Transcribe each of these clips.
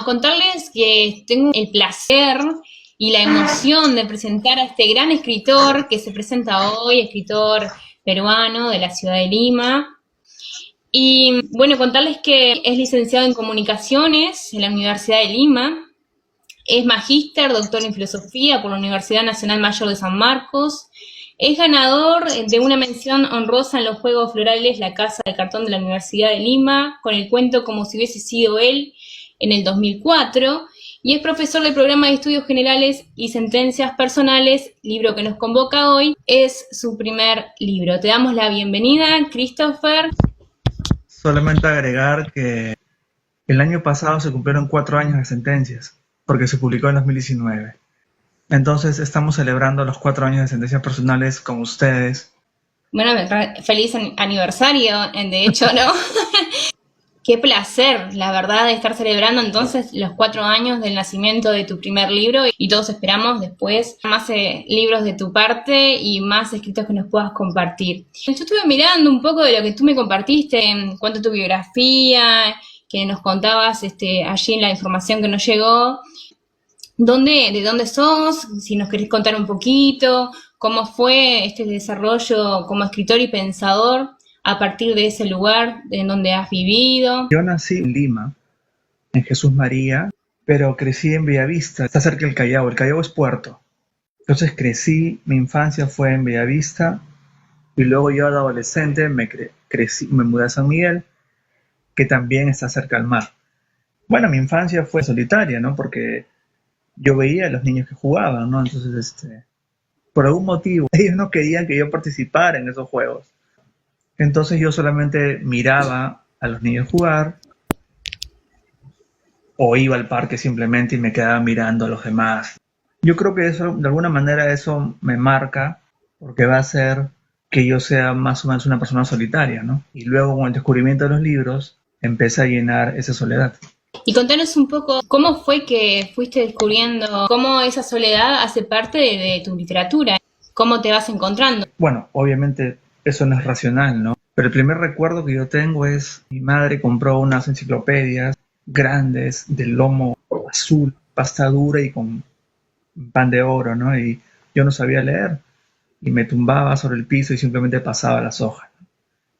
contarles que tengo el placer y la emoción de presentar a este gran escritor que se presenta hoy, escritor peruano de la ciudad de Lima. Y bueno, contarles que es licenciado en Comunicaciones en la Universidad de Lima, es magíster, doctor en Filosofía por la Universidad Nacional Mayor de San Marcos, es ganador de una mención honrosa en los Juegos Florales La Casa de Cartón de la Universidad de Lima, con el cuento Como si hubiese sido él, en el 2004, y es profesor del programa de Estudios Generales y Sentencias Personales, libro que nos convoca hoy, es su primer libro. Te damos la bienvenida, Christopher. Solamente agregar que el año pasado se cumplieron 4 años de Sentencias, porque se publicó en 2019. Entonces estamos celebrando los 4 años de Sentencias Personales con ustedes. Bueno, feliz aniversario, de hecho, ¿no? Qué placer, la verdad, de estar celebrando entonces los 4 años del nacimiento de tu primer libro y todos esperamos después más libros de tu parte y más escritos que nos puedas compartir. Yo estuve mirando un poco de lo que tú me compartiste en cuanto a tu biografía, que nos contabas allí en la información que nos llegó. ¿De dónde sos? Si nos querés contar un poquito, cómo fue este desarrollo como escritor y pensador a partir de ese lugar en donde has vivido. Yo nací en Lima, en Jesús María, pero crecí en Bellavista, está cerca del Callao. El Callao es puerto. Entonces mi infancia fue en Bellavista y luego yo de adolescente me mudé a San Miguel, que también está cerca al mar. Bueno, mi infancia fue solitaria, ¿no? Porque yo veía a los niños que jugaban, ¿no? Entonces, por algún motivo, ellos no querían que yo participara en esos juegos. Entonces yo solamente miraba a los niños jugar o iba al parque simplemente y me quedaba mirando a los demás. Yo creo que eso, de alguna manera, eso me marca porque va a hacer que yo sea más o menos una persona solitaria, ¿no? Y luego con el descubrimiento de los libros, empecé a llenar esa soledad. Y contanos un poco cómo fue que fuiste descubriendo cómo esa soledad hace parte de tu literatura, cómo te vas encontrando. Bueno, obviamente eso no es racional, ¿no? Pero el primer recuerdo que yo tengo es mi madre compró unas enciclopedias grandes de lomo azul, pasta dura y con pan de oro, ¿no? Y yo no sabía leer y me tumbaba sobre el piso y simplemente pasaba las hojas.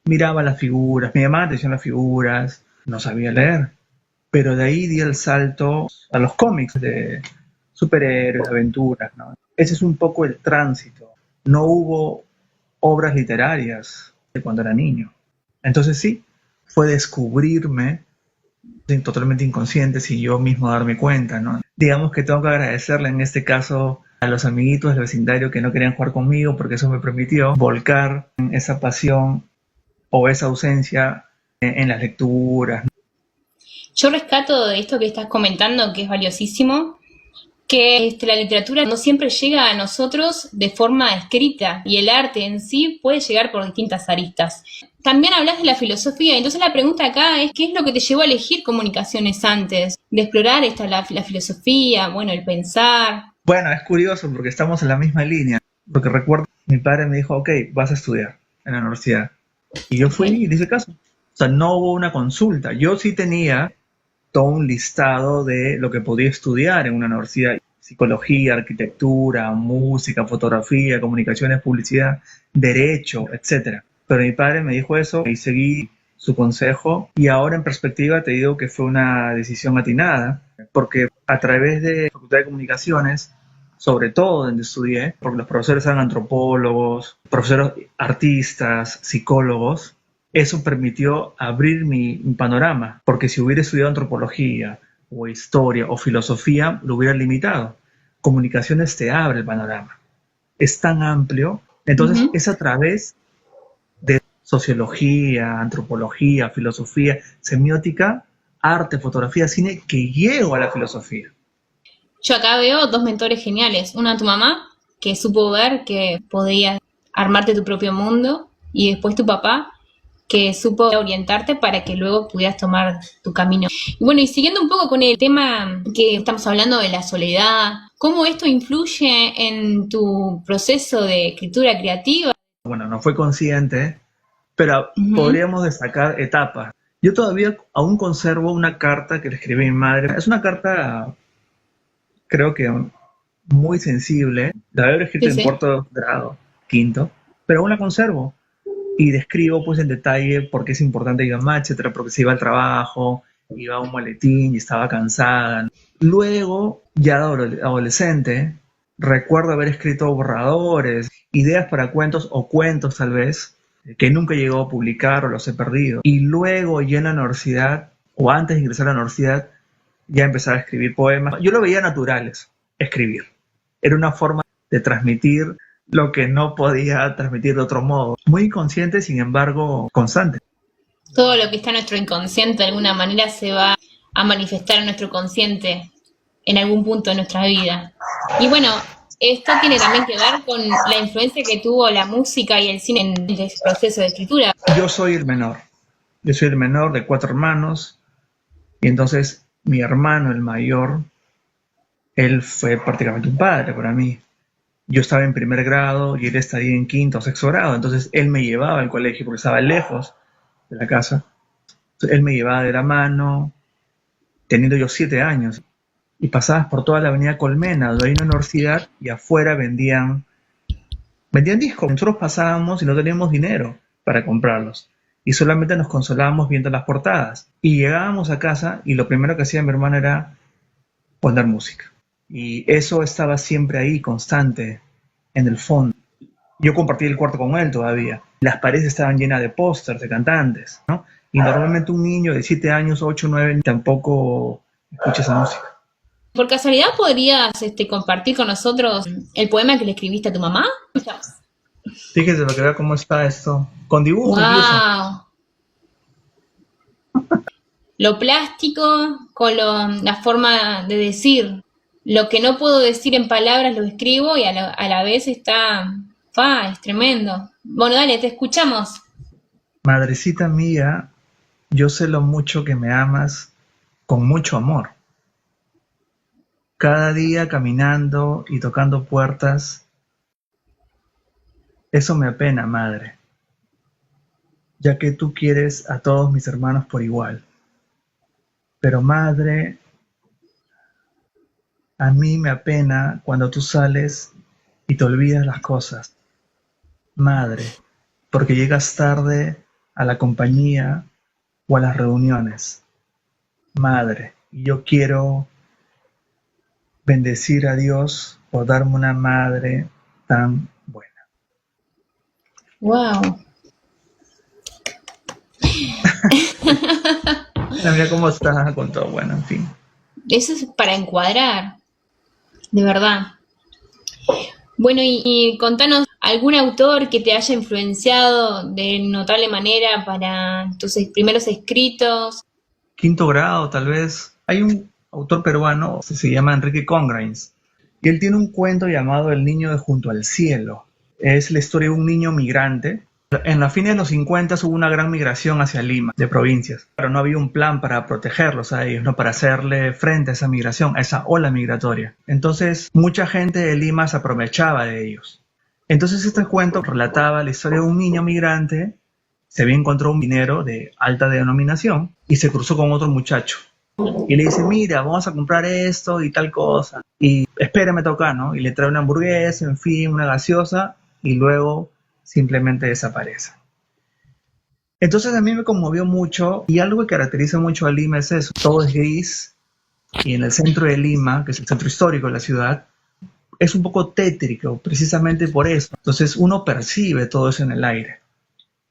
Miraba las figuras, me llamaban la atención las figuras, no sabía leer. Pero de ahí di el salto a los cómics de superhéroes, aventuras, ¿no? Ese es un poco el tránsito. No hubo obras literarias de cuando era niño. Entonces sí, fue descubrirme totalmente inconsciente sin yo mismo darme cuenta, ¿no? Digamos que tengo que agradecerle en este caso a los amiguitos del vecindario que no querían jugar conmigo porque eso me permitió volcar esa pasión o esa ausencia en las lecturas. Yo rescato de esto que estás comentando, que es valiosísimo, que la literatura no siempre llega a nosotros de forma escrita y el arte en sí puede llegar por distintas aristas. También hablas de la filosofía, entonces la pregunta acá es ¿qué es lo que te llevó a elegir Comunicaciones antes de explorar la filosofía, bueno, el pensar? Bueno, es curioso porque estamos en la misma línea, porque recuerdo mi padre me dijo, ok, vas a estudiar en la universidad. Y yo fui y le hice caso. O sea, no hubo una consulta. Yo sí tenía todo un listado de lo que podía estudiar en una universidad: psicología, arquitectura, música, fotografía, comunicaciones, publicidad, derecho, etc. Pero mi padre me dijo eso y seguí su consejo, y ahora en perspectiva te digo que fue una decisión atinada, porque a través de la Facultad de Comunicaciones, sobre todo donde estudié, porque los profesores eran antropólogos, profesores artistas, psicólogos, eso permitió abrir mi panorama, porque si hubiera estudiado antropología o historia o filosofía, lo hubiera limitado. Comunicaciones te abre el panorama. Es tan amplio. Entonces, es a través de sociología, antropología, filosofía, semiótica, arte, fotografía, cine, que llego a la filosofía. Yo acá veo 2 mentores geniales. Una, tu mamá, que supo ver que podías armarte tu propio mundo, y después tu papá, que supo orientarte para que luego pudieras tomar tu camino. Y bueno, y siguiendo un poco con el tema que estamos hablando de la soledad, ¿cómo esto influye en tu proceso de escritura creativa? Bueno, no fue consciente, pero podríamos destacar etapas. Yo todavía aún conservo una carta que le escribí a mi madre. Es una carta, creo que muy sensible. La había escrito Sí, en sí. cuarto grado, quinto, pero aún la conservo. Y describo pues en detalle por qué es importante ir a mamá, etcétera, porque se iba al trabajo, iba a un maletín y estaba cansada. Luego, ya de adolescente, recuerdo haber escrito borradores, ideas para cuentos o cuentos tal vez, que nunca llegó a publicar o los he perdido. Y luego ya en la universidad, o antes de ingresar a la universidad, ya empezar a escribir poemas. Yo lo veía naturales, escribir. Era una forma de transmitir lo que no podía transmitir de otro modo. Muy inconsciente, sin embargo, constante. Todo lo que está en nuestro inconsciente de alguna manera se va a manifestar en nuestro consciente en algún punto de nuestra vida. Y bueno, esto tiene también que ver con la influencia que tuvo la música y el cine en el proceso de escritura. Yo soy el menor. Yo soy el menor de 4 hermanos. Y entonces mi hermano, el mayor, él fue prácticamente un padre para mí. Yo estaba en primer grado y él estaría en quinto o sexto grado. Entonces él me llevaba al colegio porque estaba lejos de la casa. Entonces, él me llevaba de la mano, teniendo yo 7 años. Y pasabas por toda la avenida Colmena, donde hay una universidad, y afuera vendían discos. Nosotros pasábamos y no teníamos dinero para comprarlos. Y solamente nos consolábamos viendo las portadas. Y llegábamos a casa y lo primero que hacía mi hermano era poner música. Y eso estaba siempre ahí, constante, en el fondo. Yo compartí el cuarto con él todavía. Las paredes estaban llenas de pósters de cantantes, ¿no? Y normalmente un niño de 7 años, 8, 9, tampoco escucha esa música. Por casualidad, ¿podrías compartir con nosotros el poema que le escribiste a tu mamá? Fíjese lo que vea cómo está esto. Con dibujo incluso. ¡Wow! Lo plástico con la forma de decir. Lo que no puedo decir en palabras lo escribo y a la vez está... es tremendo! Bueno, dale, te escuchamos. Madrecita mía, yo sé lo mucho que me amas con mucho amor. Cada día caminando y tocando puertas, eso me apena, madre, ya que tú quieres a todos mis hermanos por igual. Pero madre, a mí me apena cuando tú sales y te olvidas las cosas. Madre, porque llegas tarde a la compañía o a las reuniones. Madre, y yo quiero bendecir a Dios por darme una madre tan buena. ¡Wow! Mira cómo está con todo, bueno, en fin. Eso es para encuadrar, de verdad. Bueno, y contanos algún autor que te haya influenciado de notable manera para tus primeros escritos. Quinto grado, tal vez. Hay un autor peruano, se llama Enrique Congrains, y él tiene un cuento llamado El niño de junto al cielo. Es la historia de un niño migrante. En la fines de los 50 hubo una gran migración hacia Lima, de provincias, pero no había un plan para protegerlos a ellos, no para hacerle frente a esa migración, a esa ola migratoria. Entonces, mucha gente de Lima se aprovechaba de ellos. Entonces, este cuento relataba la historia de un niño migrante. Se había encontrado un minero de alta denominación y se cruzó con otro muchacho. Y le dice, mira, vamos a comprar esto y tal cosa. Y espérame tocar, ¿no? Y le trae una hamburguesa, en fin, una gaseosa, y luego simplemente desaparece. Entonces a mí me conmovió mucho, y algo que caracteriza mucho a Lima es eso. Todo es gris, y en el centro de Lima, que es el centro histórico de la ciudad, es un poco tétrico, precisamente por eso. Entonces uno percibe todo eso en el aire.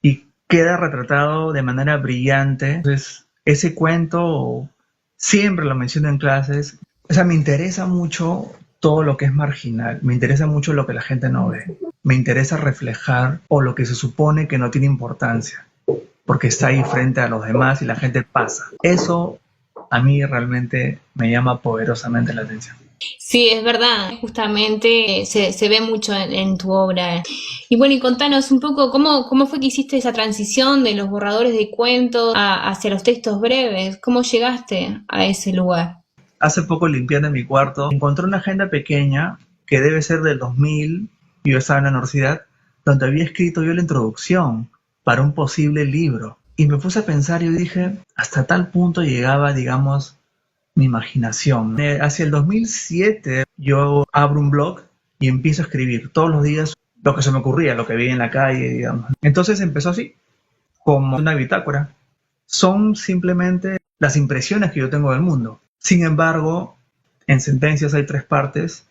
Y queda retratado de manera brillante. Entonces, ese cuento siempre lo menciono en clases. O sea, me interesa mucho todo lo que es marginal, me interesa mucho lo que la gente no ve, me interesa reflejar o lo que se supone que no tiene importancia, porque está ahí frente a los demás y la gente pasa. Eso a mí realmente me llama poderosamente la atención. Sí, es verdad, justamente se ve mucho en tu obra. Y bueno, y contanos un poco cómo fue que hiciste esa transición de los borradores de cuentos hacia los textos breves. ¿Cómo llegaste a ese lugar? Hace poco limpiando mi cuarto, encontré una agenda pequeña que debe ser del 2000, yo estaba en la universidad, donde había escrito yo la introducción para un posible libro. Y me puse a pensar y dije, hasta tal punto llegaba, digamos, mi imaginación. Hacia el 2007 yo abro un blog y empiezo a escribir todos los días lo que se me ocurría, lo que veía en la calle, digamos. Entonces empezó así, como una bitácora. Son simplemente las impresiones que yo tengo del mundo. Sin embargo, en Sentencias hay 3 partes,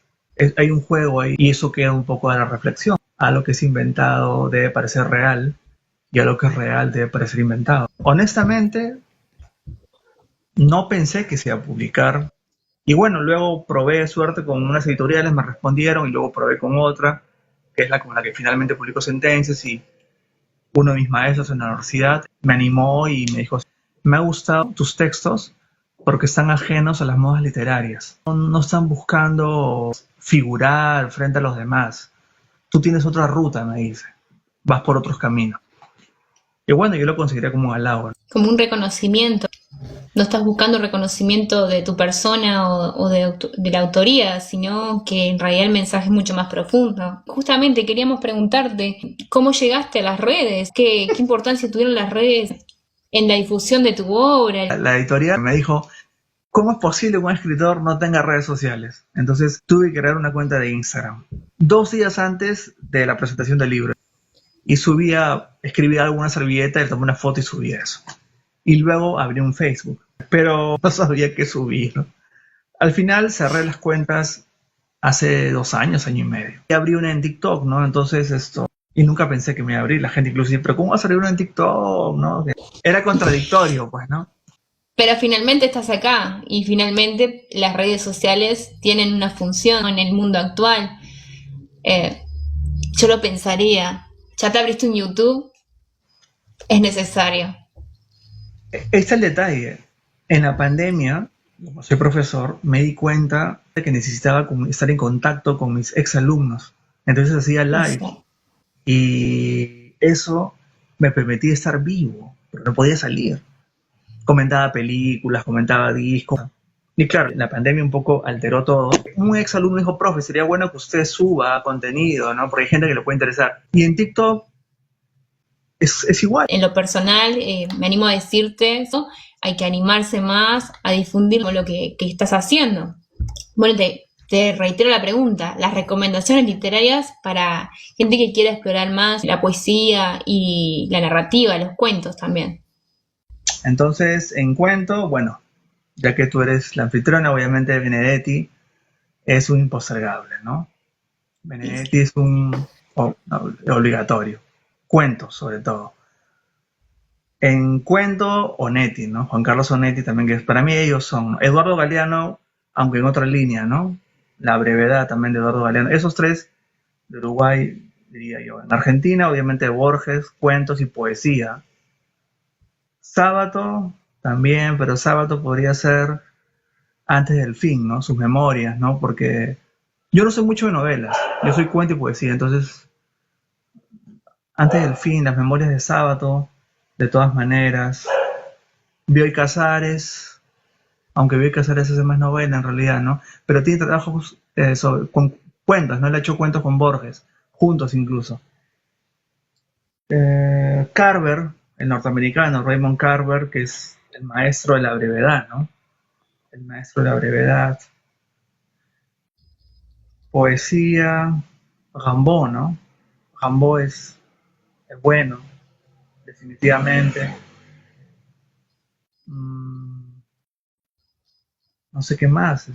hay un juego ahí y eso queda un poco a la reflexión. A lo que es inventado debe parecer real y a lo que es real debe parecer inventado. Honestamente, no pensé que se iba a publicar. Y bueno, luego probé suerte con unas editoriales, me respondieron y luego probé con otra, que es la con la que finalmente publico Sentencias, y uno de mis maestros en la universidad me animó y me dijo, me han gustado tus textos porque están ajenos a las modas literarias. No están buscando figurar frente a los demás. Tú tienes otra ruta, me dice. Vas por otros caminos. Y bueno, yo lo consideré como un halago, ¿no? Como un reconocimiento. No estás buscando reconocimiento de tu persona o de la autoría, sino que en realidad el mensaje es mucho más profundo. Justamente queríamos preguntarte, ¿cómo llegaste a las redes? ¿Qué importancia tuvieron las redes en la difusión de tu obra? La editorial me dijo, ¿cómo es posible que un escritor no tenga redes sociales? Entonces tuve que crear una cuenta de Instagram 2 días antes de la presentación del libro. Y escribía alguna servilleta, le tomé una foto y subía eso. Y luego abrí un Facebook, pero no sabía qué subir. Al final cerré las cuentas hace 2 años, año y medio. Y abrí una en TikTok, ¿no? Entonces y nunca pensé que me iba a abrir. La gente incluso dice, pero ¿cómo vas a abrir una en TikTok? ¿No? Era contradictorio, pues, ¿no? Pero finalmente estás acá y finalmente las redes sociales tienen una función en el mundo actual. Yo lo pensaría. Ya te abriste un YouTube, es necesario. Este es el detalle. En la pandemia, como soy profesor, me di cuenta de que necesitaba estar en contacto con mis exalumnos. Entonces hacía live. Sí. Y eso me permitía estar vivo, pero no podía salir. Comentaba películas, comentaba discos. Y claro, la pandemia un poco alteró todo. Un exalumno dijo, profe, sería bueno que usted suba contenido, ¿no? Porque hay gente que le puede interesar. Y en TikTok es igual. En lo personal, me animo a decirte eso, hay que animarse más a difundir lo que estás haciendo. Bueno, te reitero la pregunta, las recomendaciones literarias para gente que quiera explorar más la poesía y la narrativa, los cuentos también. Entonces, en cuento, bueno, ya que tú eres la anfitriona, obviamente Benedetti es un impostergable, ¿no? Benedetti es un obligatorio. Cuentos, sobre todo. En cuento, Onetti, ¿no? Juan Carlos Onetti también, que para mí ellos son, ¿no? Eduardo Galeano, aunque en otra línea, ¿no? La brevedad también de Eduardo Galeano. Esos 3 de Uruguay, diría yo. En Argentina, obviamente, Borges, cuentos y poesía. Sábato también, pero Sábato podría ser Antes del fin, ¿no? Sus memorias, ¿no? Porque yo no sé mucho de novelas, yo soy cuento y poesía, entonces Antes del fin, las memorias de Sábato, de todas maneras. Bioy Casares, aunque Bioy Casares hace más novela en realidad, ¿no? Pero tiene trabajos con cuentos, ¿no? Él ha hecho cuentos con Borges, juntos incluso. Carver, el norteamericano, Raymond Carver, que es el maestro de la brevedad, ¿no? El maestro de la brevedad. Poesía, Rimbaud, ¿no? Rimbaud es bueno, definitivamente. No sé qué más.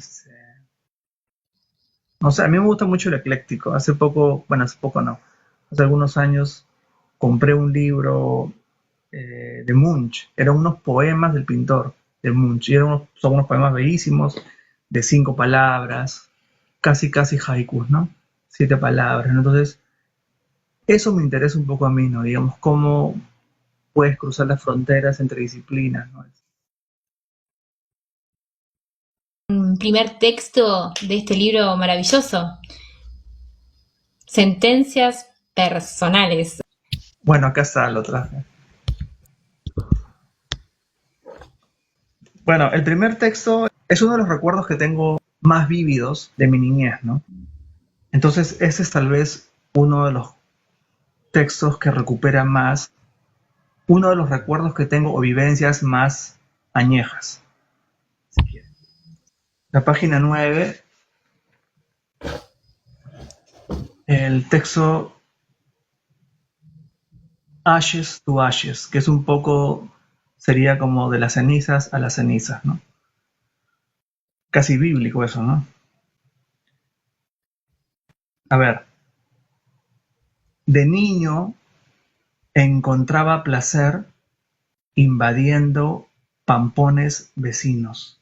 No sé, a mí me gusta mucho el ecléctico. Hace poco no. Hace algunos años compré un libro de Munch. Eran unos poemas del pintor de Munch. Y son unos poemas bellísimos, de 5 palabras, casi haikus, ¿no? 7 palabras, ¿no? Entonces, eso me interesa un poco a mí, ¿no? Digamos, cómo puedes cruzar las fronteras entre disciplinas, ¿no? Un primer texto de este libro maravilloso, Sentencias personales. Bueno, acá está, lo traje. Bueno, el primer texto es uno de los recuerdos que tengo más vívidos de mi niñez, ¿no? Entonces, ese es tal vez uno de los textos que recupera más uno de los recuerdos que tengo o vivencias más añejas. Si quieres. La página 9, el texto Ashes to Ashes, que es un poco, sería como de las cenizas a las cenizas, ¿no? Casi bíblico eso, ¿no? A ver, de niño encontraba placer invadiendo pampones vecinos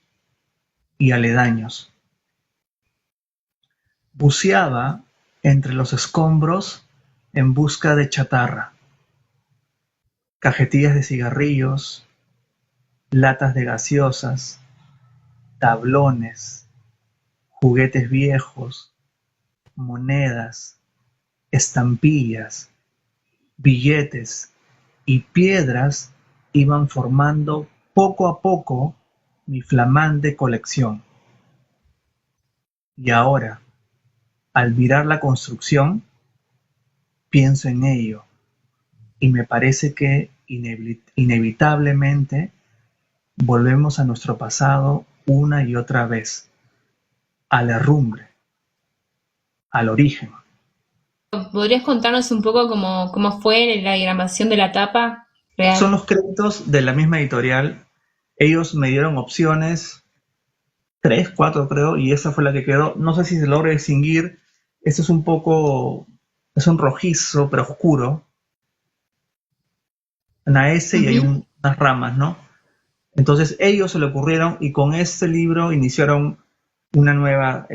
y aledaños. Buceaba entre los escombros en busca de chatarra, cajetillas de cigarrillos, latas de gaseosas, tablones, juguetes viejos, monedas, estampillas, billetes y piedras iban formando poco a poco mi flamante colección. Y ahora, al mirar la construcción, pienso en ello y me parece que inevitablemente volvemos a nuestro pasado una y otra vez, a la herrumbre, al origen. ¿Podrías contarnos un poco cómo fue la diagramación de la tapa Son real? los créditos de la misma editorial. Ellos me dieron opciones, tres, cuatro creo, y esa fue la que quedó. No sé si se logra distinguir. Este es un poco, es un rojizo, pero oscuro. Una S y hay Ujú. unas ramas, ¿no? Entonces ellos se le ocurrieron y con este libro iniciaron una nueva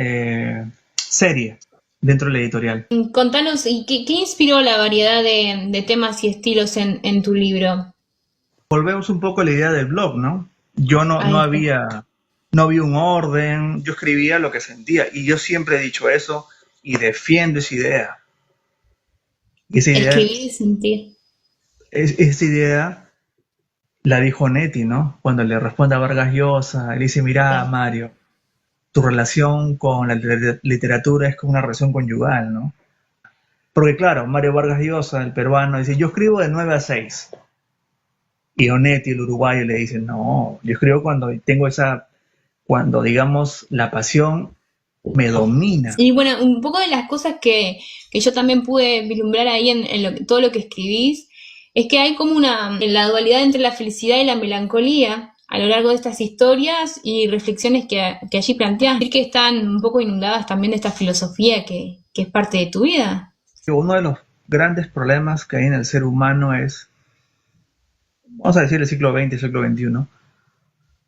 serie dentro de la editorial. Contanos, ¿y qué inspiró la variedad de temas y estilos en tu libro? Volvemos un poco a la idea del blog, ¿no? Yo Ahí está. no había un orden, yo escribía lo que sentía y yo siempre he dicho eso y defiendo esa idea. Y Escribir y sentir. esa idea la dijo Netti, ¿no? Cuando le responde a Vargas Llosa, le dice, mira, Sí. Mario, tu relación con la literatura es como una relación conyugal, ¿no? Porque claro, Mario Vargas Llosa, el peruano, dice, yo escribo de 9 a 6. Y Onetti, el uruguayo, le dice, no, yo escribo cuando tengo cuando digamos la pasión me domina. Y bueno, un poco de las cosas que yo también pude vislumbrar ahí todo lo que escribís, es que hay como en la dualidad entre la felicidad y la melancolía a lo largo de estas historias y reflexiones que allí planteas, decir que están un poco inundadas también de esta filosofía que es parte de tu vida. Uno de los grandes problemas que hay en el ser humano es, vamos a decir el siglo XX, el siglo XXI,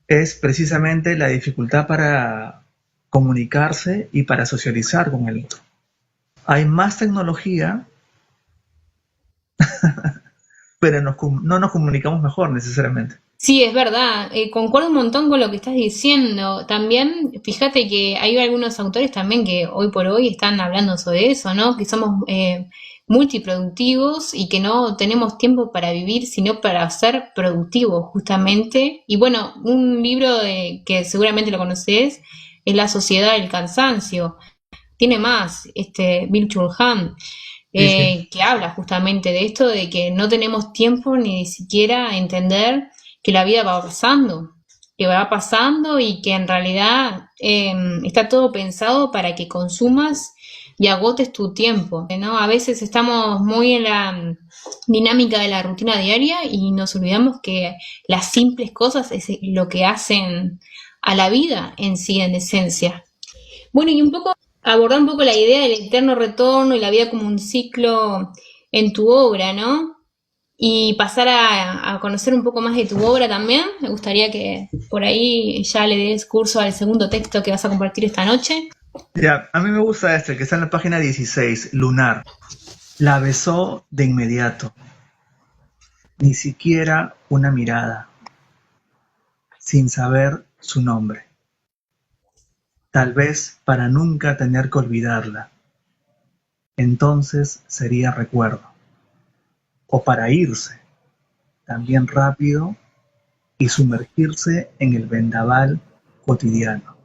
es precisamente la dificultad para comunicarse y para socializar con el otro. Hay más tecnología, pero no nos comunicamos mejor necesariamente. Sí, es verdad, concuerdo un montón con lo que estás diciendo. También, fíjate que hay algunos autores también que hoy por hoy están hablando sobre eso, ¿no? Que somos multiproductivos y que no tenemos tiempo para vivir, sino para ser productivos, justamente. Y bueno, un libro que seguramente lo conoces es La Sociedad del Cansancio. Tiene más, Bill Churham, Sí, sí. que habla justamente de esto, de que no tenemos tiempo ni siquiera a entender que la vida va pasando, que va pasando y que en realidad está todo pensado para que consumas y agotes tu tiempo, ¿no? A veces estamos muy en la dinámica de la rutina diaria y nos olvidamos que las simples cosas es lo que hacen a la vida en sí, en esencia. Bueno, y un poco abordar un poco la idea del eterno retorno y la vida como un ciclo en tu obra, ¿no? Y pasar a conocer un poco más de tu obra también. Me gustaría que por ahí ya le des curso al segundo texto que vas a compartir esta noche. Ya, a mí me gusta este, que está en la página 16, Lunar. La besó de inmediato, ni siquiera una mirada, sin saber su nombre, tal vez para nunca tener que olvidarla. Entonces sería recuerdo, o para irse, también rápido, y sumergirse en el vendaval cotidiano.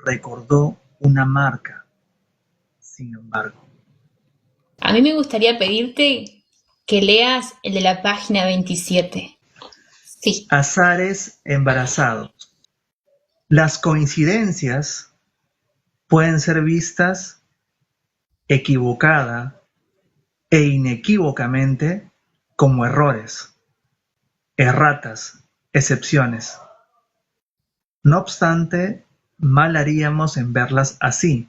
Recordó una marca, sin embargo. A mí me gustaría pedirte que leas el de la página 27. Sí. Azares embarazados. Las coincidencias pueden ser vistas equivocada e inequívocamente como errores, erratas, excepciones. No obstante, mal haríamos en verlas así,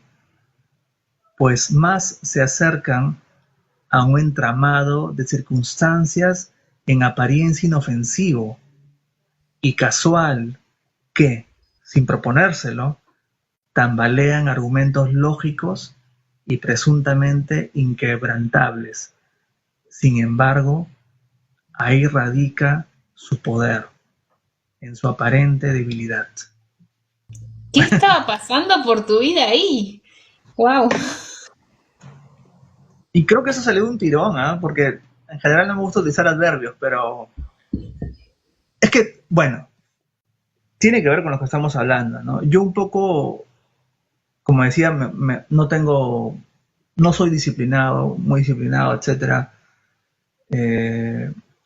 pues más se acercan a un entramado de circunstancias en apariencia inofensivo y casual que, sin proponérselo, tambalean argumentos lógicos y presuntamente inquebrantables. Sin embargo, ahí radica su poder, en su aparente debilidad. ¿Qué estaba pasando por tu vida ahí? ¡Wow! Y creo que eso salió de un tirón, ¿eh? Porque en general no me gusta utilizar adverbios, pero es que, bueno, tiene que ver con lo que estamos hablando, ¿no? Yo un poco, como decía, no soy disciplinado, muy disciplinado, etcétera.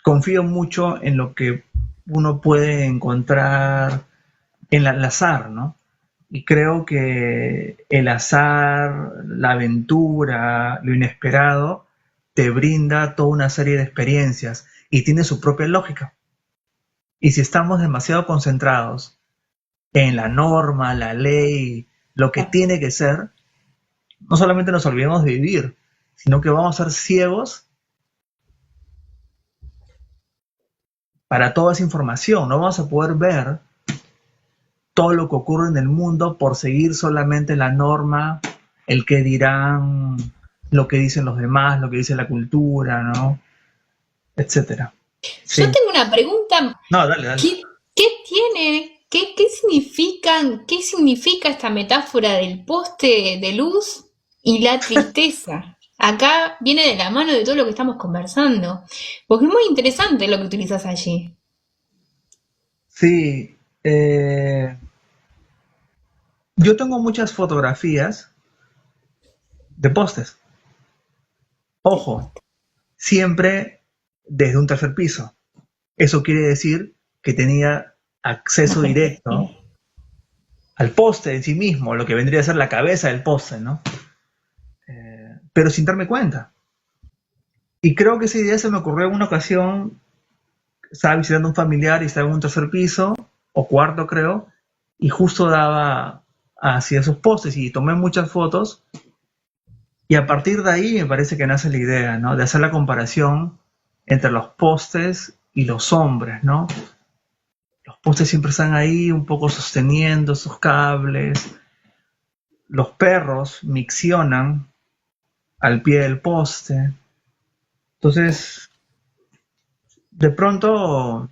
Confío mucho en lo que uno puede encontrar en el azar, ¿no? Y creo que el azar, la aventura, lo inesperado, te brinda toda una serie de experiencias y tiene su propia lógica. Y si estamos demasiado concentrados en la norma, la ley, lo que tiene que ser, no solamente nos olvidamos de vivir, sino que vamos a ser ciegos para toda esa información. No vamos a poder ver todo lo que ocurre en el mundo por seguir solamente la norma, el que dirán, lo que dicen los demás, lo que dice la cultura, ¿no? Etcétera. Sí. Yo tengo una pregunta. No, dale. ¿Qué significa esta metáfora del poste de luz y la tristeza? Acá viene de la mano de todo lo que estamos conversando, porque es muy interesante lo que utilizas allí. Sí, yo tengo muchas fotografías de postes. Ojo, siempre desde un tercer piso. Eso quiere decir que tenía acceso directo al poste en sí mismo, lo que vendría a ser la cabeza del poste, ¿no? Pero sin darme cuenta. Y creo que esa idea se me ocurrió en una ocasión. Estaba visitando a un familiar y estaba en un tercer piso, o cuarto creo, y justo daba hacia esos postes y tomé muchas fotos. Y a partir de ahí me parece que nace la idea, ¿no? De hacer la comparación entre los postes y los hombres, ¿no? Los postes siempre están ahí un poco sosteniendo esos cables. Los perros miccionan al pie del poste. Entonces, de pronto,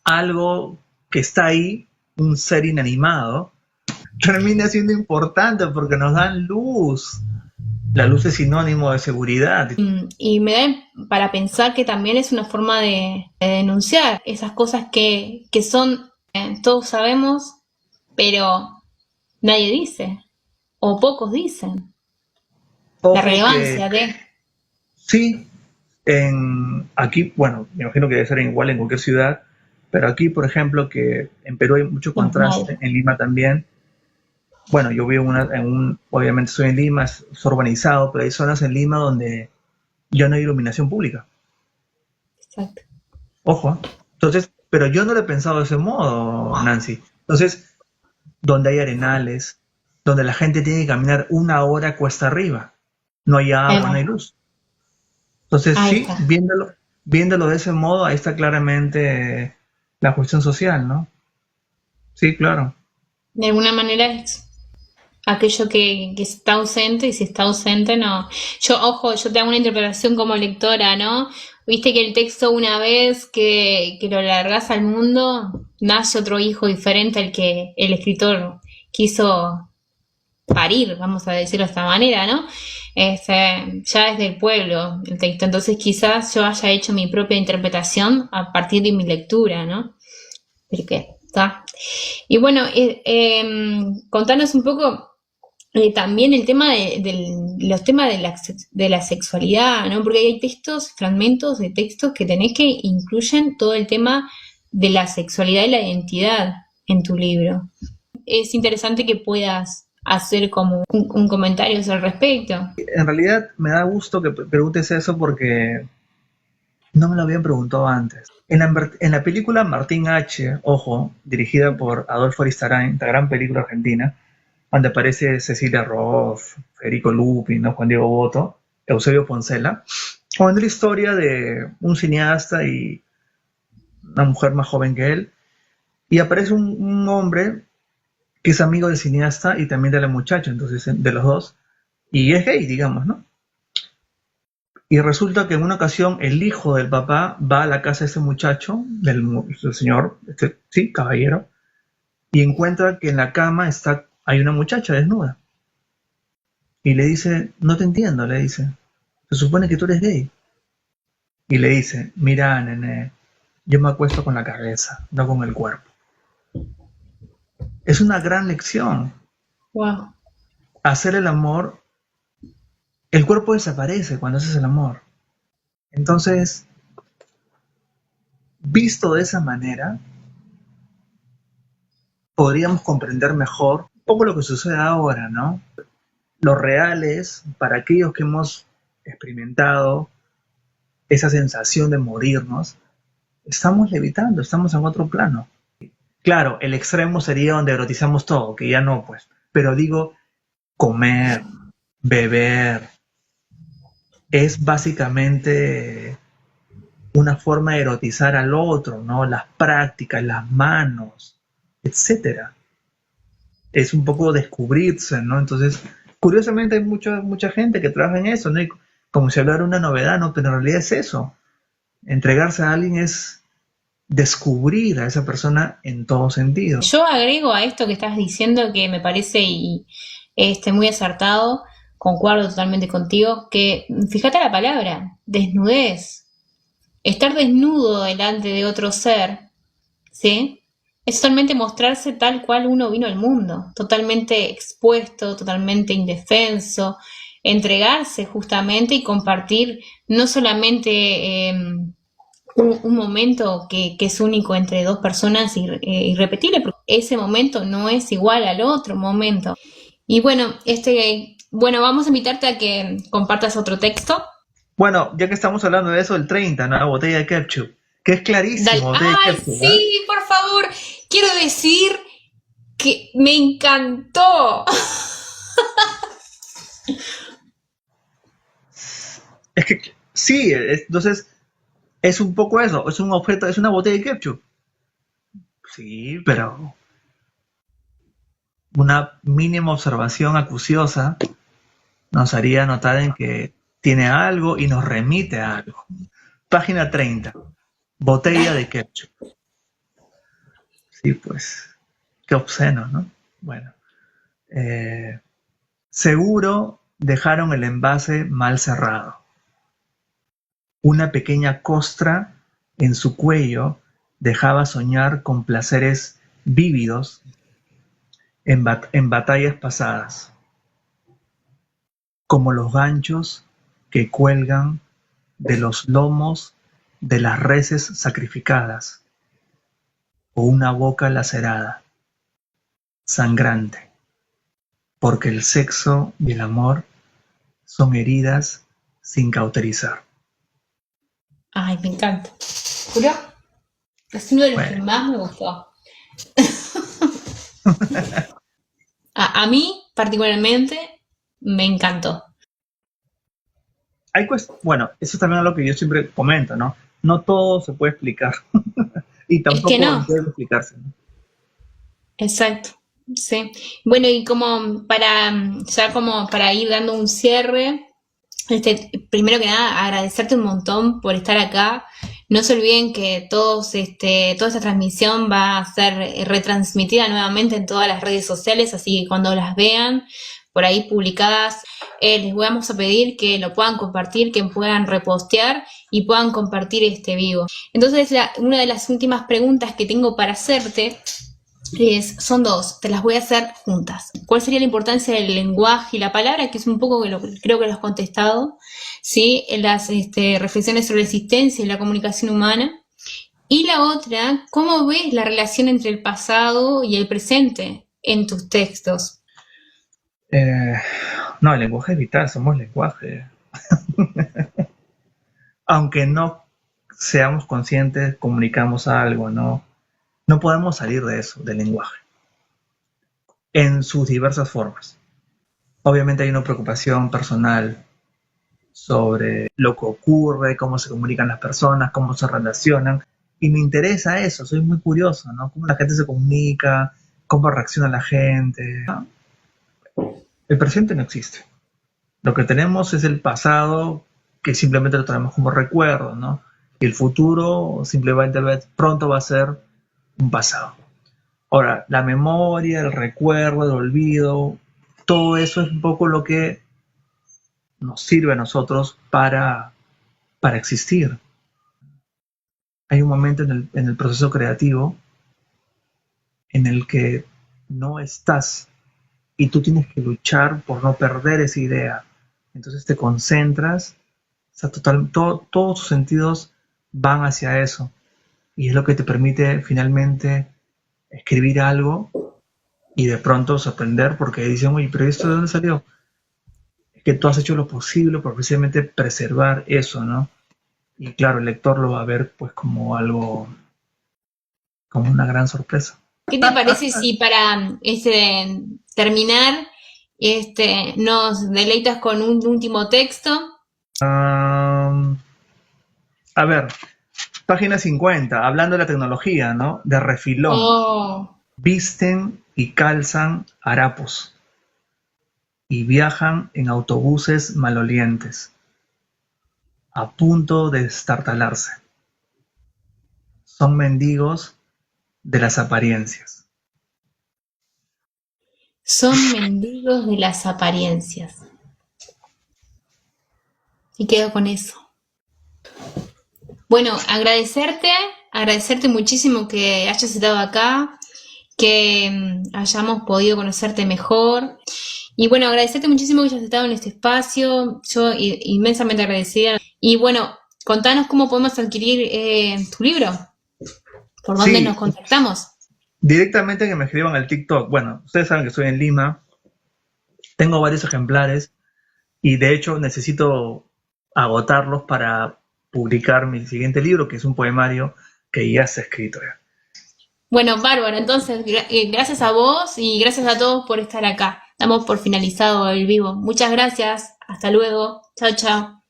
algo que está ahí, un ser inanimado, termina siendo importante porque nos dan luz. La luz es sinónimo de seguridad. Y me da para pensar que también es una forma de denunciar esas cosas que son, todos sabemos, pero nadie dice, o pocos dicen. Ojo La relevancia que, de... sí, aquí, bueno, me imagino que debe ser igual en cualquier ciudad, pero aquí, por ejemplo, que en Perú hay mucho contraste, Normal. en Lima también. Bueno, yo vivo obviamente estoy en Lima, es urbanizado, pero hay zonas en Lima donde ya no hay iluminación pública. Exacto. Ojo, ¿eh? Entonces, pero yo no lo he pensado de ese modo, Nancy. Entonces, donde hay arenales, donde la gente tiene que caminar 1 hora cuesta arriba, no hay agua, no hay luz. Entonces, Ahí sí, está. viéndolo de ese modo, ahí está claramente la cuestión social, ¿no? Sí, claro. De alguna manera es aquello que está ausente, y si está ausente no. Yo te hago una interpretación como lectora, ¿no? Viste que el texto, una vez que lo largas al mundo, nace otro hijo diferente al que el escritor quiso parir, vamos a decirlo de esta manera, ¿no? Ya es del pueblo el texto, entonces quizás yo haya hecho mi propia interpretación a partir de mi lectura, ¿no? Porque está. Y bueno, contanos un poco también el tema los temas de la sexualidad, ¿no? Porque hay fragmentos de textos que tenés que incluyen todo el tema de la sexualidad y la identidad en tu libro. Es interesante que puedas hacer como un comentario al respecto. En realidad me da gusto que preguntes eso porque no me lo habían preguntado antes. En la película Martín H., ojo, dirigida por Adolfo Aristarain, la gran película argentina, donde aparece Cecilia Roth, Federico Lupi, ¿no? Juan Diego Botto, Eusebio Poncela, cuenta la historia de un cineasta y una mujer más joven que él, y aparece un hombre que es amigo del cineasta y también de la muchacha, entonces de los dos, y es gay, digamos, ¿no? Y resulta que en una ocasión el hijo del papá va a la casa de ese muchacho, del señor, sí, caballero, y encuentra que en la cama hay una muchacha desnuda. Y le dice, no te entiendo, le dice, se supone que tú eres gay. Y le dice, mira, nene, yo me acuesto con la cabeza, no con el cuerpo. Es una gran lección. Wow. Hacer el amor, el cuerpo desaparece cuando haces el amor. Entonces, visto de esa manera, podríamos comprender mejor un poco lo que sucede ahora, ¿no? Lo real es, para aquellos que hemos experimentado esa sensación de morirnos, estamos levitando, estamos en otro plano. Claro, el extremo sería donde erotizamos todo, que ya no, pues. Pero digo, comer, beber, es básicamente una forma de erotizar al otro, ¿no? Las prácticas, las manos, etcétera. Es un poco descubrirse, ¿no? Entonces, curiosamente hay mucha gente que trabaja en eso, ¿no? Y como si hablara una novedad, ¿no? Pero en realidad es eso. Entregarse a alguien es descubrir a esa persona en todo sentido. Yo agrego a esto que estás diciendo que me parece muy acertado, concuerdo totalmente contigo, que fíjate la palabra, desnudez. Estar desnudo delante de otro ser, ¿sí? Es totalmente mostrarse tal cual uno vino al mundo, totalmente expuesto, totalmente indefenso, entregarse justamente y compartir no solamente un momento que es único entre dos personas irrepetible, porque ese momento no es igual al otro momento. Y bueno, vamos a invitarte a que compartas otro texto. Bueno, ya que estamos hablando de eso, el 30, ¿no? La botella de ketchup, que es clarísimo. Dale. ¡Ay, sí, por favor! Quiero decir que me encantó. Es que sí, entonces es un poco eso, es un objeto, es una botella de ketchup. Sí, pero una mínima observación acuciosa nos haría notar en que tiene algo y nos remite a algo. Página 30. Botella de ketchup. Sí, pues, qué obsceno, ¿no? Bueno. Seguro dejaron el envase mal cerrado. Una pequeña costra en su cuello dejaba soñar con placeres vívidos en batallas pasadas, como los ganchos que cuelgan de los lomos de las reses sacrificadas, o una boca lacerada, sangrante, porque el sexo y el amor son heridas sin cauterizar. Ay, me encanta. ¿Juro? Es uno de los que más me gustó. A mí, particularmente, me encantó. Bueno, eso también es lo que yo siempre comento, ¿no? No todo se puede explicar. Y tampoco es que no. debe explicarse, ¿no? Exacto, sí. Bueno, y como para ir dando un cierre, primero que nada, agradecerte un montón por estar acá. No se olviden que toda esta transmisión va a ser retransmitida nuevamente en todas las redes sociales, así que cuando las vean por ahí publicadas, les vamos a pedir que lo puedan compartir, que puedan repostear y puedan compartir este vivo. Entonces, una de las últimas preguntas que tengo para hacerte son dos, te las voy a hacer juntas. ¿Cuál sería la importancia del lenguaje y la palabra? Que es un poco creo que lo has contestado, ¿sí? Las reflexiones sobre la existencia y la comunicación humana. Y la otra, ¿cómo ves la relación entre el pasado y el presente en tus textos? Eh, no, el lenguaje es vital, somos lenguaje. Aunque no seamos conscientes, comunicamos algo, ¿no? No podemos salir de eso, del lenguaje, en sus diversas formas. Obviamente hay una preocupación personal sobre lo que ocurre, cómo se comunican las personas, cómo se relacionan, y me interesa eso, soy muy curioso, ¿no? Cómo la gente se comunica, cómo reacciona la gente. El presente no existe. Lo que tenemos es el pasado, que simplemente lo tenemos como recuerdo, ¿no? Y el futuro simplemente pronto va a ser un pasado. Ahora, la memoria, el recuerdo, el olvido, todo eso es un poco lo que nos sirve a nosotros para existir. Hay un momento en el proceso creativo en el que no estás y tú tienes que luchar por no perder esa idea. Entonces te concentras, o sea, todos tus sentidos van hacia eso y es lo que te permite finalmente escribir algo y de pronto sorprender porque dicen, oye, pero ¿esto de dónde salió? Es que tú has hecho lo posible por precisamente preservar eso, ¿no? Y claro, el lector lo va a ver pues como algo, como una gran sorpresa. ¿Qué te parece si para terminar nos deleitas con un último texto? Um, a ver, página 50, hablando de la tecnología, ¿no? De refilón. Oh, Visten y calzan harapos y viajan en autobuses malolientes, a punto de estartalarse. Son mendigos de las apariencias. son mendigos de las apariencias. Y quedo con eso. Bueno, agradecerte muchísimo que hayas estado acá, que hayamos podido conocerte mejor. Y bueno, agradecerte muchísimo que hayas estado en este espacio, yo inmensamente agradecida. Y bueno, contanos cómo podemos adquirir tu libro, por dónde nos Sí, contactamos. directamente que me escriban al TikTok. Bueno, ustedes saben que estoy en Lima, tengo varios ejemplares y de hecho necesito agotarlos para publicar mi siguiente libro, que es un poemario que ya está escrito ya. Bueno, bárbaro, entonces gracias a vos y gracias a todos por estar acá. Damos por finalizado el vivo. Muchas gracias, hasta luego. Chao, chao.